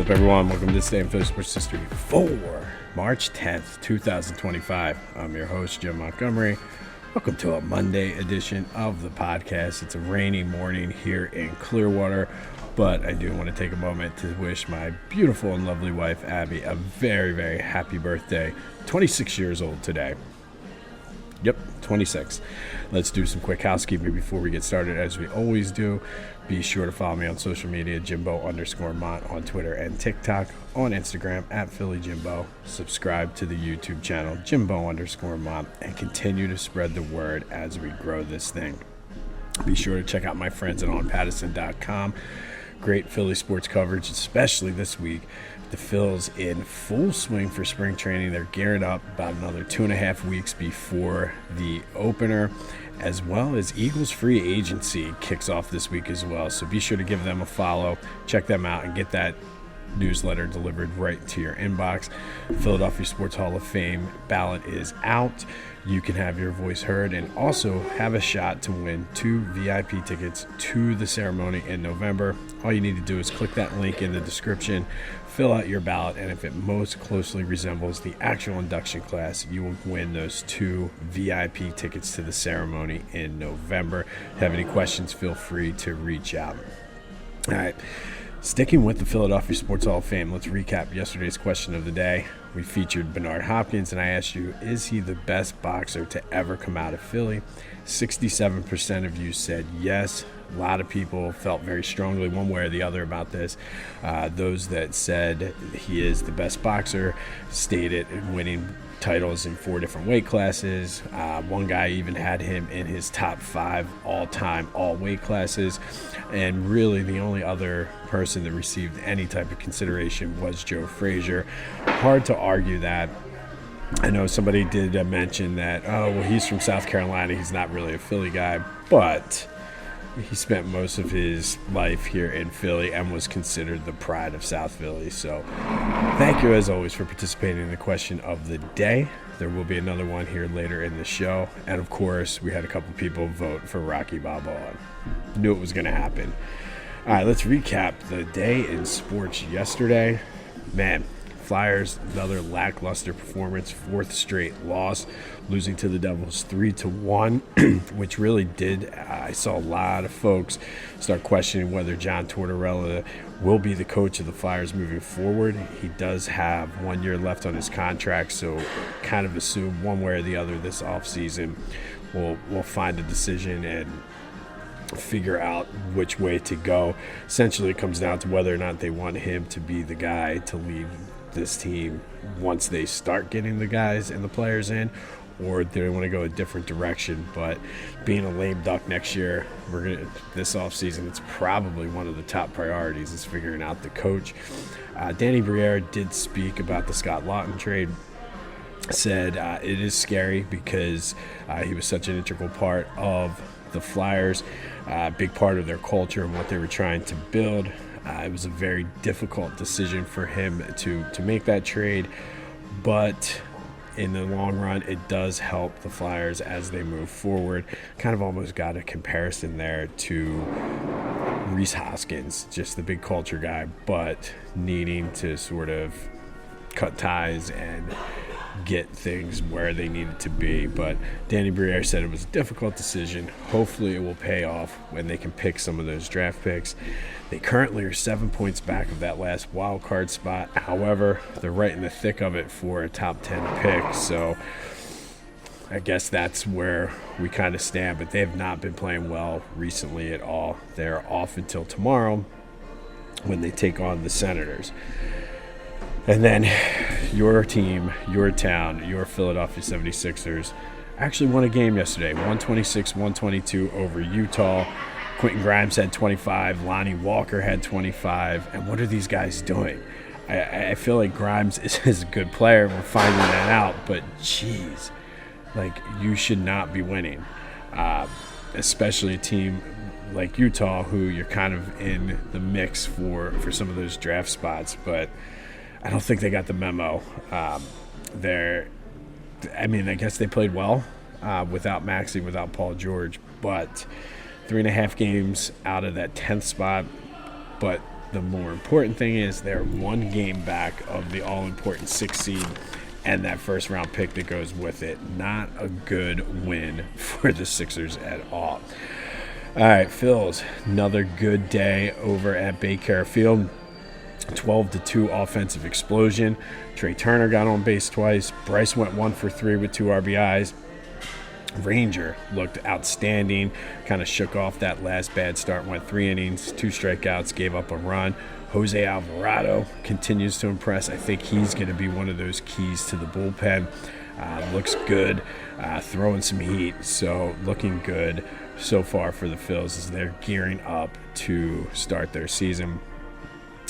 up, everyone? Welcome to this day in Philly Sports History for March 10th, 2025. I'm your host, Jim Montgomery. Welcome to a Monday edition of the podcast. It's a rainy morning here in Clearwater, but I do want to take a moment to wish my beautiful and lovely wife, Abby, a very, very happy birthday. 26 years old today. Yep, 26. Let's do some quick housekeeping before we get started, as we always do. Be sure to follow me on social media, Jimbo_Mont on Twitter and TikTok, on Instagram at PhillyJimbo. Subscribe to the YouTube channel, Jimbo_Mont, and continue to spread the word as we grow this thing. Be sure to check out my friends at OnPattison.com. Great Philly sports coverage, especially this week. The Phils in full swing for spring training. They're gearing up about another 2.5 weeks before the opener, as well as Eagles free agency kicks off this week as well. So be sure to give them a follow, check them out, and get that newsletter delivered right to your inbox. Philadelphia Sports Hall of Fame ballot is out. You can have your voice heard and also have a shot to win 2 VIP tickets to the ceremony in November. All you need to do is click that link in the description, fill out your ballot, and if it most closely resembles the actual induction class, you will win those 2 VIP tickets to the ceremony in November. If you have any questions, feel free to reach out. All right. Sticking with the Philadelphia Sports Hall of Fame, let's recap yesterday's question of the day. We featured Bernard Hopkins, and I asked you, is he the best boxer to ever come out of Philly? 67% of you said yes. A lot of people felt very strongly one way or the other about this. Those that said he is the best boxer stated winning titles in 4 different weight classes. One guy even had him in his top 5 all-time, all weight classes. And really the only other person that received any type of consideration was Joe Frazier. Hard to argue that. I know somebody did mention that, oh, well, he's from South Carolina. He's not really a Philly guy, but he spent most of his life here in Philly and was considered the pride of South Philly. So thank you, as always, for participating in the question of the day. There will be another one here later in the show. And, of course, we had a couple people vote for Rocky Balboa. Knew it was going to happen. All right, let's recap the day in sports yesterday. Man, Flyers, another lackluster performance, 4th straight loss, losing to the Devils 3-1, which really did. I saw a lot of folks start questioning whether John Tortorella will be the coach of the Flyers moving forward. He does have 1 year left on his contract, so kind of assume one way or the other this offseason we'll find a decision and figure out which way to go. Essentially, it comes down to whether or not they want him to be the guy to lead this team once they start getting the guys and the players in, or they want to go a different direction. But being a lame duck next year, this offseason, it's probably one of the top priorities is figuring out the coach. Danny Briere did speak about the Scott Lawton trade. Said it is scary because he was such an integral part of the Flyers, big part of their culture and what they were trying to build. It was a very difficult decision for him to make that trade, but in the long run, it does help the Flyers as they move forward. Kind of almost got a comparison there to Rhys Hoskins, just the big culture guy, but needing to sort of cut ties and get things where they needed to be. But Danny Briere said it was a difficult decision. Hopefully it will pay off when they can pick some of those draft picks. They currently are 7 points back of that last wild card spot. However, they're right in the thick of it for a top 10 pick. So I guess that's where we kind of stand. But they have not been playing well recently at all. They're off until tomorrow when they take on the Senators. And then your team, your town, your Philadelphia 76ers actually won a game yesterday, 126-122 over Utah. Quentin Grimes had 25. Lonnie Walker had 25. And what are these guys doing? I feel like Grimes is a good player. We're finding that out. But, geez, like, you should not be winning, especially a team like Utah, who you're kind of in the mix for some of those draft spots. But I don't think they got the memo. I guess they played well without Maxey, without Paul George, but 3.5 games out of that 10th spot. But the more important thing is they're one game back of the all-important 6th seed and that first-round pick that goes with it. Not a good win for the Sixers at all. All right, Phils, another good day over at Baycare Field. 12-2 offensive explosion. Trey Turner got on base twice. Bryce went 1 for 3 with 2 RBIs. Ranger looked outstanding, kind of shook off that last bad start, went 3 innings, 2 strikeouts, gave up a run. Jose Alvarado continues to impress. I think he's going to be one of those keys to the bullpen. Looks good, throwing some heat, so looking good so far for the Phils as they're gearing up to start their season.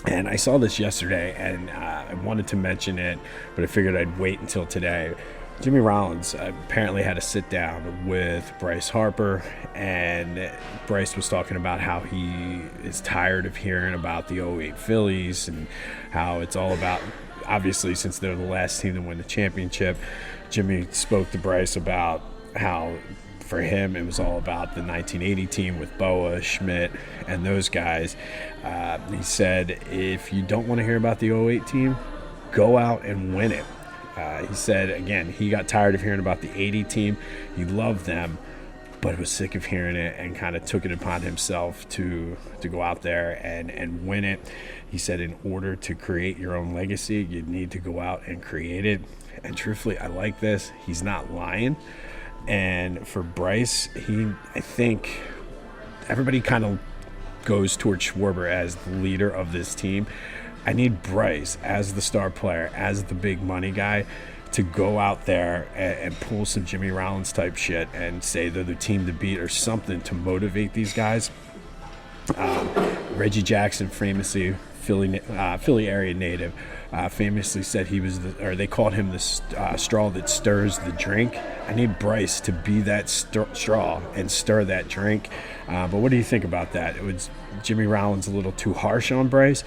And I saw this yesterday, and I wanted to mention it, but I figured I'd wait until today. Jimmy Rollins apparently had a sit-down with Bryce Harper, and Bryce was talking about how he is tired of hearing about the 08 Phillies and how it's all about, obviously, since they're the last team to win the championship. Jimmy spoke to Bryce about how, for him, it was all about the 1980 team with Boa, Schmidt, and those guys. He said, if you don't want to hear about the 08 team, go out and win it. He said, again, he got tired of hearing about the 80 team. He loved them, but was sick of hearing it and kind of took it upon himself to go out there and win it. He said, in order to create your own legacy, you need to go out and create it. And truthfully, I like this. He's not lying. And for Bryce, I think everybody kind of goes towards Schwarber as the leader of this team. I need Bryce as the star player, as the big money guy, to go out there and pull some Jimmy Rollins type shit and say they're the team to beat or something to motivate these guys. Reggie Jackson, famously Philly area native, famously said they called him the straw that stirs the drink. I need Bryce to be that straw and stir that drink. But what do you think about that? Was Jimmy Rollins a little too harsh on Bryce?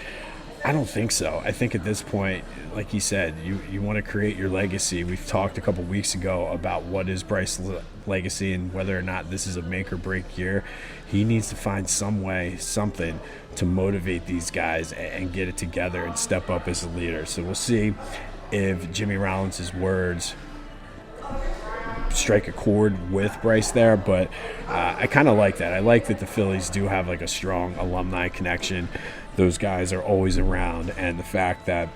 I don't think so. I think at this point, like you said, you want to create your legacy. We've talked a couple weeks ago about what is Bryce's legacy and whether or not this is a make or break year. He needs to find some way, something to motivate these guys and get it together and step up as a leader. So we'll see if Jimmy Rollins' words strike a chord with Bryce there, but I kind of like that. I like that the Phillies do have like a strong alumni connection. Those guys are always around, and the fact that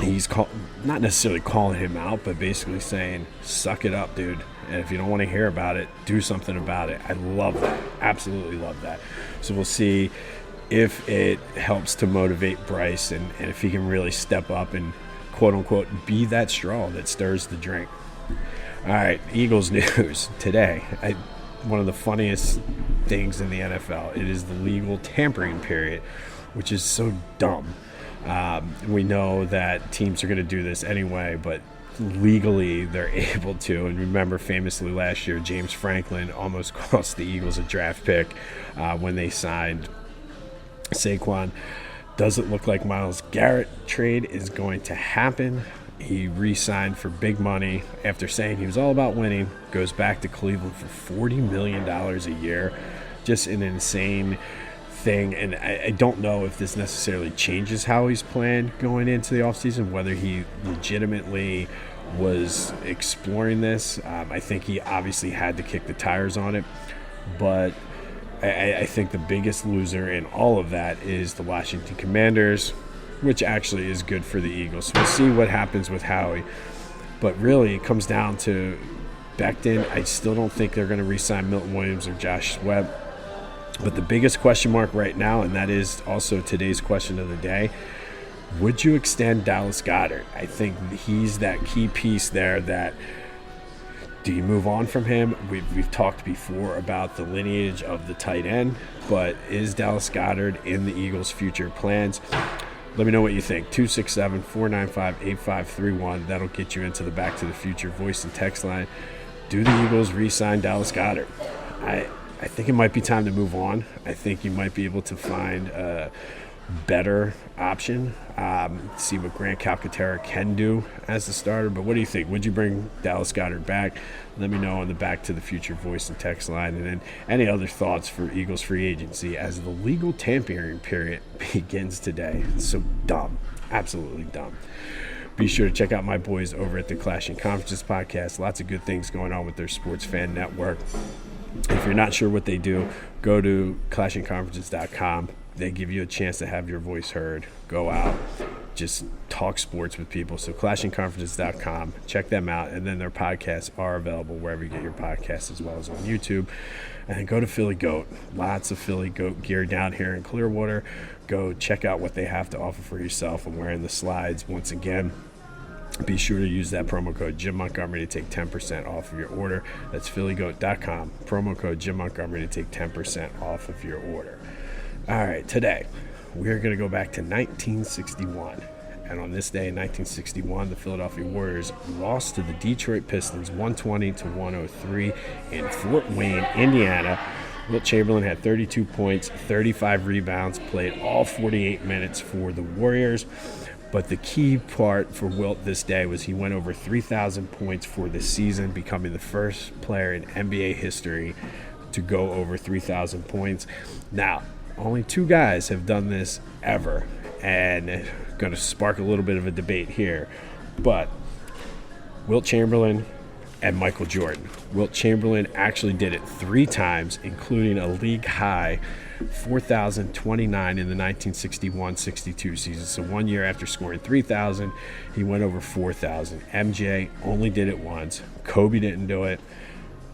he's not necessarily calling him out, but basically saying, suck it up, dude, and if you don't want to hear about it, do something about it. I love that. Absolutely love that. So we'll see if it helps to motivate Bryce and if he can really step up and quote-unquote be that straw that stirs the drink. All right, Eagles news today. One of the funniest things in the NFL. It is the legal tampering period, which is so dumb. We know that teams are going to do this anyway, but legally they're able to. And remember, famously last year, James Franklin almost cost the Eagles a draft pick when they signed Saquon. Does it look like Myles Garrett trade is going to happen? He re-signed for big money after saying he was all about winning, goes back to Cleveland for $40 million a year. Just an insane thing. And I don't know if this necessarily changes how he's planned going into the offseason, whether he legitimately was exploring this. I think he obviously had to kick the tires on it. But I think the biggest loser in all of that is the Washington Commanders, which actually is good for the Eagles. So we'll see what happens with Howie. But really, it comes down to Becton. I still don't think they're going to re-sign Milton Williams or Josh Sweat. But the biggest question mark right now, and that is also today's question of the day, would you extend Dallas Goedert? I think he's that key piece there that do you move on from him? We've talked before about the lineage of the tight end, but is Dallas Goedert in the Eagles' future plans? Let me know what you think. 267-495-8531. That'll get you into the Back to the Future voice and text line. Do the Eagles re-sign Dallas Goedert? I think it might be time to move on. I think you might be able to find better option. See what Grant Calcaterra can do as the starter. But what do you think? Would you bring Dallas Goedert back? Let me know on the Back to the Future voice and text line. And then any other thoughts for Eagles free agency as the legal tampering period begins today. It's so dumb. Absolutely dumb. Be sure to check out my boys over at the Clashing Conferences podcast. Lots of good things going on with their sports fan network. If you're not sure what they do, go to clashingconferences.com. They give you a chance to have your voice heard. Go out, just talk sports with people. So clashingconferences.com, check them out. And then their podcasts are available wherever you get your podcasts, as well as on YouTube. And then go to Philly Goat. Lots of Philly Goat gear down here in Clearwater. Go check out what they have to offer for yourself. I'm wearing the slides once again. Be sure to use that promo code Jim Montgomery to take 10% off of your order. That's phillygoat.com. Promo code Jim Montgomery to take 10% off of your order. All right, today we're going to go back to 1961. And on this day in 1961, the Philadelphia Warriors lost to the Detroit Pistons 120-103 in Fort Wayne, Indiana. Wilt Chamberlain had 32 points, 35 rebounds, played all 48 minutes for the Warriors. But the key part for Wilt this day was he went over 3,000 points for the season, becoming the first player in NBA history to go over 3,000 points. Now, only two guys have done this ever, and going to spark a little bit of a debate here. But Wilt Chamberlain and Michael Jordan. Wilt Chamberlain actually did it 3 times, including a league high 4,029 in the 1961-62 season. So 1 year after scoring 3,000, he went over 4,000. MJ only did it once. Kobe didn't do it.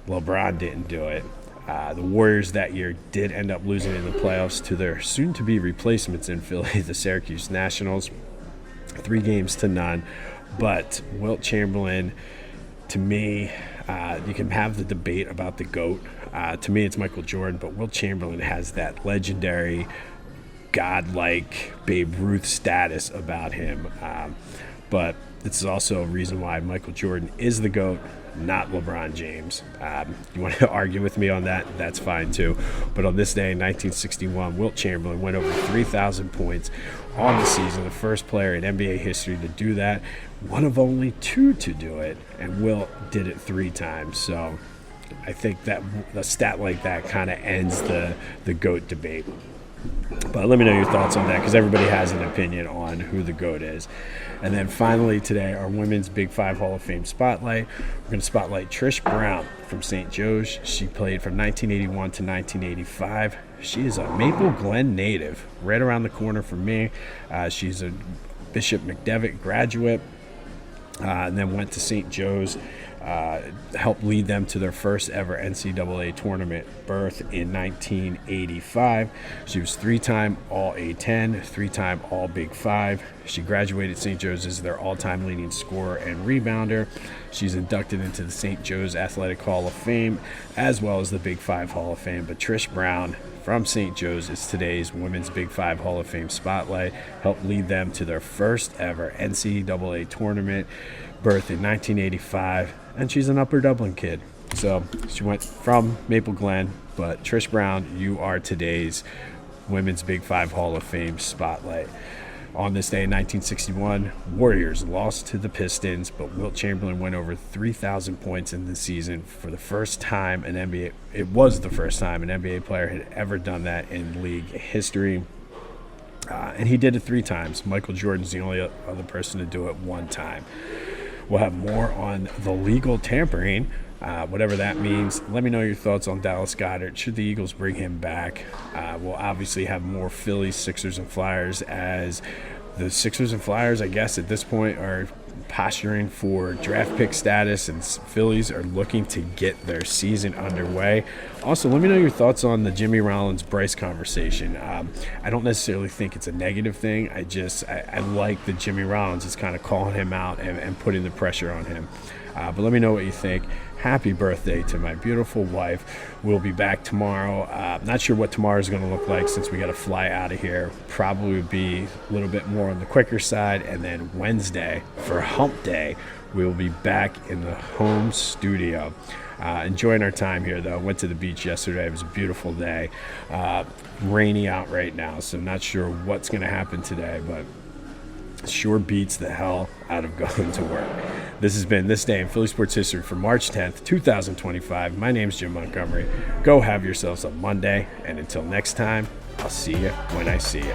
LeBron didn't do it. The Warriors that year did end up losing in the playoffs to their soon-to-be replacements in Philly, the Syracuse Nationals, 3-0. But Wilt Chamberlain, to me, you can have the debate about the GOAT. To me, it's Michael Jordan, but Wilt Chamberlain has that legendary, godlike Babe Ruth status about him. But this is also a reason why Michael Jordan is the GOAT, not LeBron James. You want to argue with me on that? That's fine too. But on this day in 1961, Wilt Chamberlain went over 3,000 points on the season, the first player in NBA history to do that, one of only 2 to do it, and Wilt did it 3 times. So I think that a stat like that kind of ends the GOAT debate. But let me know your thoughts on that, because everybody has an opinion on who the GOAT is. And then finally today, our Women's Big 5 Hall of Fame Spotlight. We're going to spotlight Trish Brown from St. Joe's. She played from 1981 to 1985. She is a Maple Glen native, right around the corner from me. She's a Bishop McDevitt graduate, and then went to St. Joe's. Helped lead them to their first ever NCAA tournament berth in 1985. She was 3-time All-A-10, 3-time All-Big 5. She graduated St. Joe's as their all-time leading scorer and rebounder. She's inducted into the St. Joe's Athletic Hall of Fame, as well as the Big 5 Hall of Fame. But Trish Brown from St. Joe's is today's Women's Big 5 Hall of Fame Spotlight. Helped lead them to their first ever NCAA tournament berth in 1985. And she's an Upper Dublin kid. So she went from Maple Glen. But Trish Brown, you are today's Women's Big 5 Hall of Fame Spotlight. On this day in 1961, Warriors lost to the Pistons, but Wilt Chamberlain went over 3,000 points in the season for the first time an NBA. It was the first time an NBA player had ever done that in league history. And he did it 3 times. Michael Jordan's the only other person to do it 1 time. We'll have more on the legal tampering, whatever that means. Let me know your thoughts on Dallas Goedert. Should the Eagles bring him back? We'll obviously have more Phillies, Sixers, and Flyers, as the Sixers and Flyers, I guess, at this point are posturing for draft pick status, and Phillies are looking to get their season underway. Also, let me know your thoughts on the Jimmy Rollins-Bryce conversation. I don't necessarily think it's a negative thing. I like that Jimmy Rollins is kind of calling him out and putting the pressure on him. But let me know what you think. Happy birthday to my beautiful wife. We'll be back tomorrow. Not sure what tomorrow is going to look like since we got to fly out of here. Probably be a little bit more on the quicker side. And then Wednesday, for Hump Day, we will be back in the home studio. Enjoying our time here, though. Went to the beach yesterday. It was a beautiful day. Rainy out right now, so not sure what's going to happen today, but sure beats the hell out of going to work. This has been This Day in Philly Sports History for March 10th, 2025. My name's Jim Montgomery. Go have yourselves a Monday, and until next time, I'll see you when I see you.